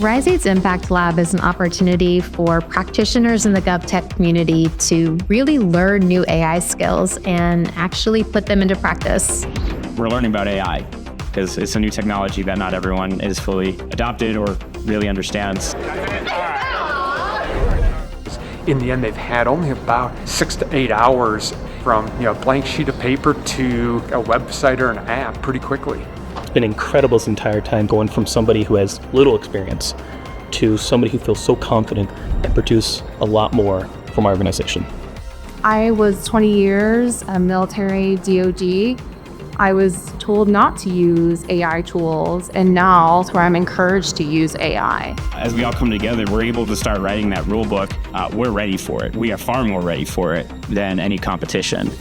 Rise8's Impact Lab is an opportunity for practitioners in the GovTech community to really learn new AI skills and actually put them into practice. We're learning about AI because it's a new technology that not everyone is fully adopted or really understands. In the end, they've had only about 6 to 8 hours from a blank sheet of paper to a website or an app pretty quickly. It's been incredible this entire time, going from somebody who has little experience to somebody who feels so confident and produce a lot more from our organization. I was 20 years a military DOD. I was told not to use AI tools, and now it's where I'm encouraged to use AI. As we all come together, we're able to start writing that rule book. We're ready for it. We are far more ready for it than any competition.